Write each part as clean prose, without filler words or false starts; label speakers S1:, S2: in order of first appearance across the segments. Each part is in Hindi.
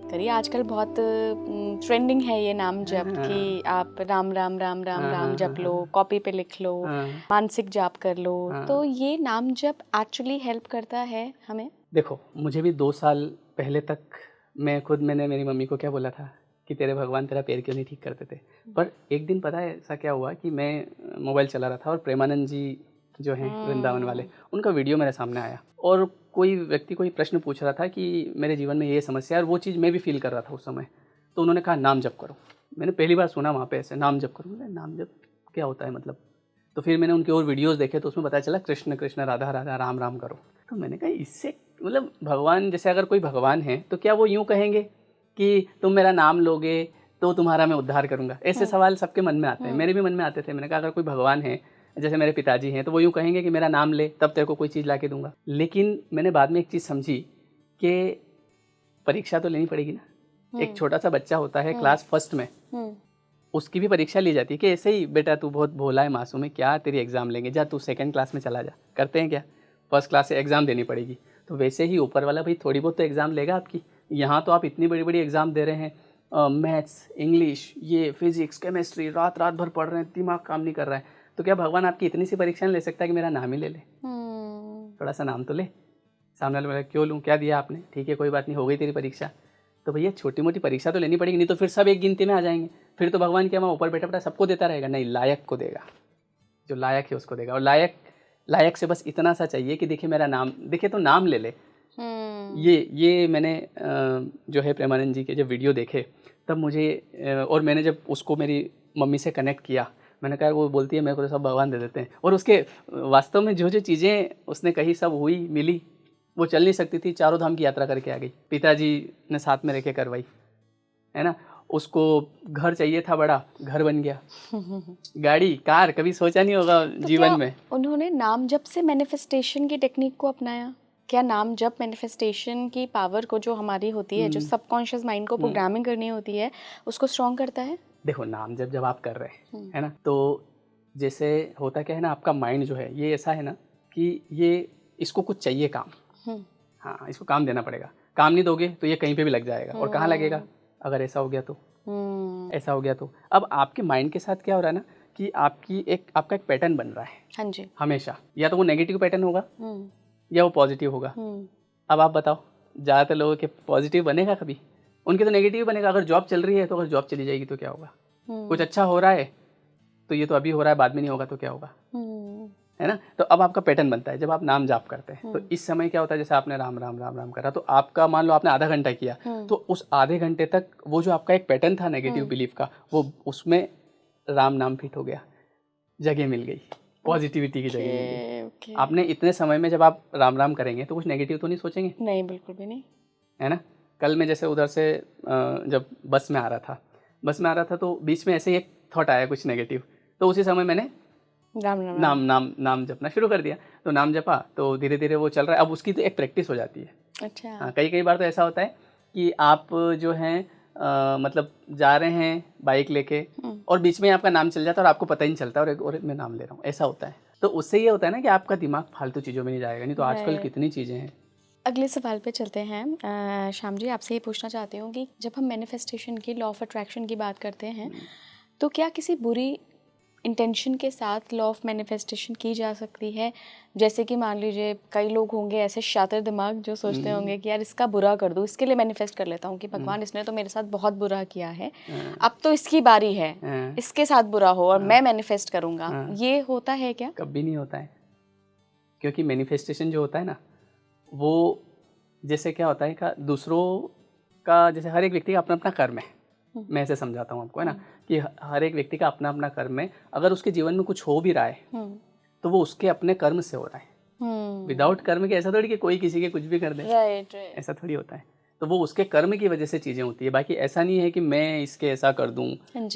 S1: करी, आजकल बहुत ट्रेंडिंग है ये नाम जप कि आप राम राम राम राम राम जप लो, कॉपी पे लिख लो, मानसिक जाप कर लो। तो ये नाम जप एक्चुअली हेल्प करता है हमें?
S2: देखो, मुझे भी 2 साल पहले तक मैंने मेरी मम्मी को क्या बोला था कि तेरे भगवान तेरा पैर क्यों नहीं ठीक करते थे। पर एक दिन पता है ऐसा क्या हुआ कि मैं मोबाइल चला रहा था और प्रेमानंद जी जो हैं वृंदावन वाले, उनका वीडियो मेरे सामने आया और कोई व्यक्ति कोई प्रश्न पूछ रहा था कि मेरे जीवन में ये समस्या है और वो चीज़ मैं भी फील कर रहा था उस समय। तो उन्होंने कहा नाम जप करो। मैंने पहली बार सुना वहाँ पे ऐसे नाम जप करो। मैंने नाम जप क्या होता है मतलब? तो फिर मैंने उनके और वीडियोस देखे तो उसमें पता चला कृष्ण कृष्ण राधा राधा राम राम करो। तो मैंने कहा इससे मतलब भगवान, जैसे अगर कोई भगवान है तो क्या वो यूँ कहेंगे कि तुम मेरा नाम लोगे तो तुम्हारा मैं उद्धार करूँगा? ऐसे सवाल सबके मन में आते हैं, मेरे भी मन में आते थे। मैंने कहा अगर कोई भगवान है, जैसे मेरे पिताजी हैं, तो वो यूँ कहेंगे कि मेरा नाम ले तब तेरे को कोई चीज़ ला के दूंगा। लेकिन मैंने बाद में एक चीज़ समझी कि परीक्षा तो लेनी पड़ेगी ना। एक छोटा सा बच्चा होता है क्लास फर्स्ट में, उसकी भी परीक्षा ली जाती है कि ऐसे ही बेटा तू बहुत भोला है, मासूम है, क्या तेरी एग्ज़ाम लेंगे, जा तू सेकंड क्लास में चला जा। करते हैं क्या? फर्स्ट क्लास से एग्ज़ाम देनी पड़ेगी। तो वैसे ही ऊपर वाला भाई थोड़ी बहुत तो एग्ज़ाम लेगा आपकी। यहाँ तो आप इतनी बड़ी बड़ी एग्ज़ाम दे रहे हैं, मैथ्स, इंग्लिश, ये फिजिक्स, केमिस्ट्री, रात रात भर पढ़ रहे हैं, दिमाग काम नहीं कर रहा है। तो क्या भगवान आपकी इतनी सी परीक्षा ले सकता है कि मेरा नाम ही ले ले? थोड़ा सा नाम तो ले। सामने वाले बोला क्यों लूँ, क्या दिया आपने? ठीक है कोई बात नहीं, हो गई तेरी परीक्षा। तो भैया छोटी मोटी परीक्षा तो लेनी पड़ेगी, नहीं तो फिर सब एक गिनती में आ जाएंगे। फिर तो भगवान क्या वहाँ ऊपर बैठा बैठा सबको देता रहेगा? नहीं, लायक को देगा, जो लायक है उसको देगा। और लायक से बस इतना सा चाहिए कि देखे मेरा नाम, देखे तो नाम ले ले। ये मैंने जो है प्रेमानंद जी के जब वीडियो देखे तब मुझे, और मैंने जब उसको मेरी मम्मी से कनेक्ट किया, मैंने कहा वो बोलती है मेरे को तो सब भगवान दे देते हैं। और उसके वास्तव में जो जो चीज़ें उसने कही सब हुई, मिली। वो चल नहीं सकती थी, चारों धाम की यात्रा करके आ गई, पिताजी ने साथ में रह के करवाई, है ना। उसको घर चाहिए था बड़ा, घर बन गया। गाड़ी, कार कभी सोचा नहीं होगा
S1: तो
S2: जीवन
S1: क्या
S2: में।
S1: उन्होंने नाम जप से मैनिफेस्टेशन की टेक्निक को अपनाया? क्या नाम जप मैनिफेस्टेशन की पावर को, जो हमारी होती है, जो सबकॉन्शियस माइंड को प्रोग्रामिंग करनी होती है, उसको स्ट्रॉन्ग करता है?
S2: देखो नाम जब आप कर रहे हैं, है ना, तो जैसे होता क्या है ना, आपका माइंड जो है ये ऐसा है ना कि ये इसको कुछ चाहिए काम। हाँ, इसको काम देना पड़ेगा। काम नहीं दोगे तो ये कहीं पे भी लग जाएगा। और कहाँ लगेगा? अगर ऐसा हो गया तो, ऐसा हो गया तो। अब आपके माइंड के साथ क्या हो रहा है ना कि आपका एक पैटर्न बन रहा है।
S1: हाँ जी।
S2: हमेशा या तो वो नेगेटिव पैटर्न होगा या वो पॉजिटिव होगा। अब आप बताओ, ज़्यादातर लोगों के पॉजिटिव बनेगा कभी? उनके तो नेगेटिव बनेगा। अगर जॉब चल रही है तो अगर जॉब चली जाएगी तो क्या होगा? कुछ अच्छा हो रहा है तो ये तो अभी हो रहा है, बाद में नहीं होगा तो क्या होगा? है ना। तो अब आपका पैटर्न बनता है जब आप नाम जाप करते हैं। तो इस समय क्या होता है, जैसे आपने राम राम राम राम करा, तो आपका मान लो आपने आधा घंटा किया, तो उस आधे घंटे तक वो जो आपका एक पैटर्न था नेगेटिव बिलीफ का, वो उसमें राम नाम फिट हो गया, जगह मिल गई, पॉजिटिविटी की जगह मिल गई। आपने इतने समय में जब आप राम राम करेंगे तो कुछ नेगेटिव तो नहीं सोचेंगे?
S1: नहीं, बिल्कुल भी नहीं,
S2: है ना। कल मैं जैसे उधर से जब बस में आ रहा था तो बीच में ऐसे ही एक थॉट आया कुछ नेगेटिव, तो उसी समय मैंने नाम जपना शुरू कर दिया। तो नाम जपा तो धीरे धीरे वो चल रहा है। अब उसकी तो एक प्रैक्टिस हो जाती है।
S1: अच्छा।
S2: हाँ, कई बार तो ऐसा होता है कि आप जो हैं मतलब जा रहे हैं बाइक लेके और बीच में आपका नाम चल जाता है और आपको पता ही नहीं चलता, और मैं नाम ले रहा हूँ, ऐसा होता है। तो उससे ये होता है ना कि आपका दिमाग फालतू चीज़ों में नहीं जाएगा। नहीं तो आजकल कितनी चीज़ें हैं।
S1: अगले सवाल पे चलते हैं। श्याम जी, आपसे ये पूछना चाहती हूँ कि जब हम मैनिफेस्टेशन की, लॉ ऑफ अट्रैक्शन की बात करते हैं, तो क्या किसी बुरी इंटेंशन के साथ लॉ ऑफ मैनिफेस्टेशन की जा सकती है? जैसे कि मान लीजिए कई लोग होंगे ऐसे शातिर दिमाग जो सोचते होंगे कि यार इसका बुरा कर दूँ, इसके लिए मैनिफेस्ट कर लेता हूँ कि भगवान इसने तो मेरे साथ बहुत बुरा किया है, अब तो इसकी बारी है, इसके साथ बुरा हो और मैं मैनिफेस्ट करूँगा। ये होता है क्या?
S2: कभी नहीं होता है। क्योंकि मैनिफेस्टेशन जो होता है ना, वो जैसे क्या होता है का दूसरों का, जैसे हर एक व्यक्ति का अपना अपना कर्म है। मैं ऐसे समझाता हूँ आपको, है ना, कि हर एक व्यक्ति का अपना अपना कर्म है। अगर उसके जीवन में कुछ हो भी रहा है तो वो उसके अपने कर्म से हो रहा है। विदाउट कर्म के ऐसा थोड़ी कि कोई किसी के कुछ भी कर दे। राइट। ऐसा थोड़ी होता है। तो वो उसके कर्म की वजह से चीज़ें होती है। बाकी ऐसा नहीं है कि मैं इसके ऐसा कर दूँ,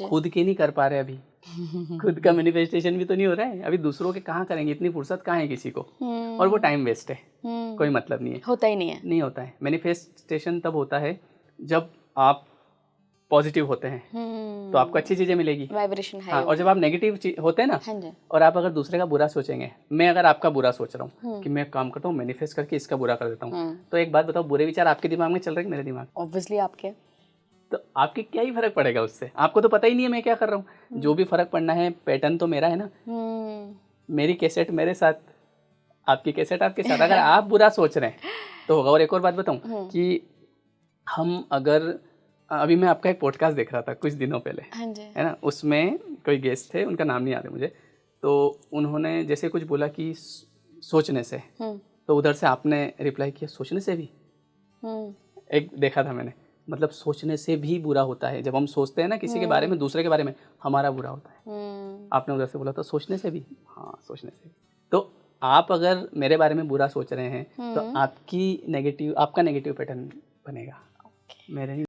S2: खुद के नहीं कर पा रहे अभी। खुद का मैनिफेस्टेशन भी तो नहीं हो रहा है अभी, दूसरों के कहाँ करेंगे? इतनी फुर्सत कहाँ है किसी को? और वो टाइम वेस्ट है, कोई मतलब नहीं है,
S1: होता ही नहीं है।
S2: नहीं होता है। मैनिफेस्टेशन तब होता है जब आप पॉजिटिव होते हैं तो आपको अच्छी चीज़ें मिलेगी,
S1: वाइब्रेशन
S2: हाँ।
S1: हाई
S2: और जब आप नेगेटिव होते हैं ना,
S1: हाँ जी
S2: और आप अगर दूसरे का बुरा सोचेंगे, मैं अगर आपका बुरा सोच रहा हूँ
S1: हम्म।
S2: कि मैं एक काम करता हूँ मैनिफेस्ट करके इसका बुरा कर देता हूँ,
S1: हम्म।
S2: तो एक बात बताओ, बुरे विचार आपके दिमाग में चल रहे हैं कि मेरे दिमाग में?
S1: ऑब्वियसली आपके
S2: तो आपके क्या ही फर्क पड़ेगा उससे, आपको तो पता ही नहीं है मैं क्या कर रहा हूँ। जो भी फर्क पड़ना है, पैटर्न तो मेरा है ना, मेरी कैसेट मेरे साथ, आपकी कैसेट आपके साथ। अगर आप बुरा सोच रहे हैं तो होगा। और एक और बात बताऊं कि हम अगर, अभी मैं आपका एक पॉडकास्ट देख रहा था कुछ दिनों पहले,
S1: हाँ जी
S2: है ना, उसमें कोई गेस्ट थे, उनका नाम नहीं याद है मुझे, तो उन्होंने जैसे कुछ बोला कि सोचने से, तो उधर से आपने रिप्लाई किया सोचने से भी। एक देखा था मैंने, मतलब सोचने से भी बुरा होता है। जब हम सोचते हैं ना किसी के बारे में, दूसरे के बारे में, हमारा बुरा होता है। आपने उधर से बोला था सोचने से भी, हाँ सोचने से भी। तो आप अगर मेरे बारे में बुरा सोच रहे हैं तो आपका नेगेटिव पैटर्न बनेगा, मेरे नहीं।